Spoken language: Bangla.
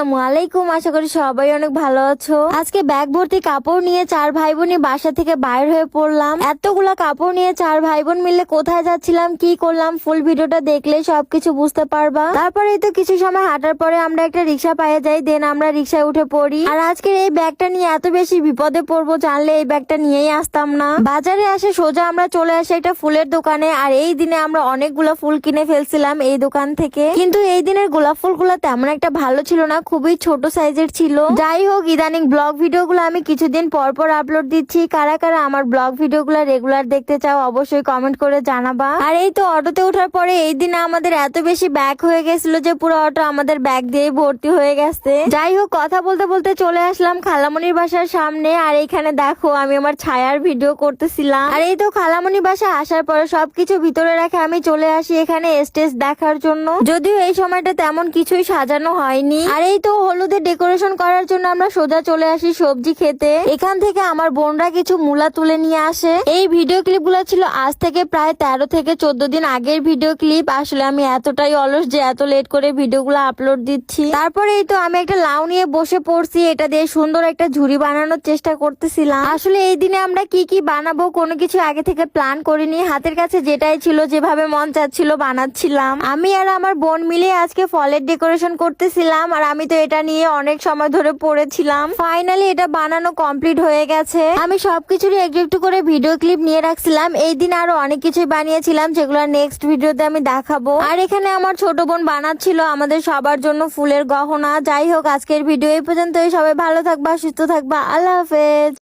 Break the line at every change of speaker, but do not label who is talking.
আসসালামু আলাইকুম। আশা করি সবাই অনেক ভালো আছো। আজকে ব্যাগ ভর্তি কাপড় নিয়ে চার ভাই বোনই বাসা থেকে বাইর হয়ে পড়লাম। এতগুলা কাপড় নিয়ে চার ভাই বোন মিলে কোথায় যাচ্ছিলাম, কি করলাম, ফুল ভিডিওটা দেখলে সবকিছু বুঝতে পারবা। তারপরে তো কিছু সময় হাঁটার পরে আমরা একটা রিক্সা পাইয়ে যাই, দেন আমরা রিক্সায় উঠে পড়ি। আর আজকের এই ব্যাগটা নিয়ে এত বেশি বিপদে পড়বো জানলে এই ব্যাগটা নিয়েই আসতাম না। বাজারে আসে সোজা আমরা চলে আসি একটা ফুলের দোকানে। আর এই দিনে আমরা অনেকগুলা ফুল কিনে ফেলছিলাম এই দোকান থেকে, কিন্তু এই দিনের গোলাপ ফুলগুলো তেমন একটা ভালো ছিল না, খুবই ছোট সাইজের ছিল। যাই হোক, ইদানিং ব্লগ ভিডিওগুলো আমি কিছুদিন পর পর আপলোড দিচ্ছি। কারা কারা আমার ব্লগ ভিডিওগুলো রেগুলার দেখতে চাও অবশ্যই কমেন্ট করে জানাবা। আর এই তো অটোতে ওঠার পরে এই দিনে আমাদের এত বেশি ব্যাগ হয়ে গেছিল যে পুরো অটো আমাদের ব্যাগ দিয়ে ভর্তি হয়ে গেছে। যাই হোক, কথা বলতে বলতে চলে আসলাম খালামণির বাসার সামনে। আর এইখানে দেখো আমি আমার ছায়ার ভিডিও করতেছিলাম। আর এই তো খালামণির বাসা আসার পরে সবকিছু ভিতরে রেখে আমি চলে আসি এখানে স্টেজ দেখার জন্য। যদিও এই সময়টা তেমন কিছুই সাজানো হয়নি। আর এই তো হলুদের ডেকোরেশন করার জন্য আমরা সোজা চলে আসি সবজি খেতে। এখান থেকে আমার বোনরা কিছু মূলা তুলে নিয়ে আসে। এই ভিডিও ক্লিপ গুলো ছিল আজ থেকে প্রায় 13 থেকে 14 দিন আগের ভিডিও ক্লিপ। আসলে আমি এতটাই অলস যে এত লেট করে ভিডিওগুলো আপলোড দিচ্ছি। তারপরে এই তো আমি একটা লাউ নিয়ে বসে পড়ছি, এটা দিয়ে সুন্দর একটা ঝুড়ি বানানোর চেষ্টা করতেছিলাম। আসলে এই দিনে আমরা কি কি বানাবো কোনো কিছু আগে থেকে প্ল্যান করিনি, হাতের কাছে যেটাই ছিল যেভাবে মন চাচ্ছিল বানাচ্ছিলাম। আমি আর আমার বোন মিলে আজকে ফলের ডেকোরেশন করতেছিলাম। আর আমি তো এটা নিয়ে অনেক সময় ধরে পড়েছিলাম। ফাইনালি এটা বানানো কমপ্লিট হয়ে গেছে। আমি সবকিছুরই একটু একটু করে ভিডিও ক্লিপ নিয়ে রাখছিলাম। এই দিন আরো অনেক কিছুই বানিয়েছিলাম যেগুলো নেক্সট ভিডিওতে আমি দেখাবো। আর এখানে আমার ছোট বোন বানাচ্ছিল আমাদের সবার জন্য ফুলের গহনা। যাই হোক, আজকের ভিডিও এই পর্যন্তই। সবাই ভালো থাকবা, সুস্থ থাকবা, আল্লাহ হাফেজ।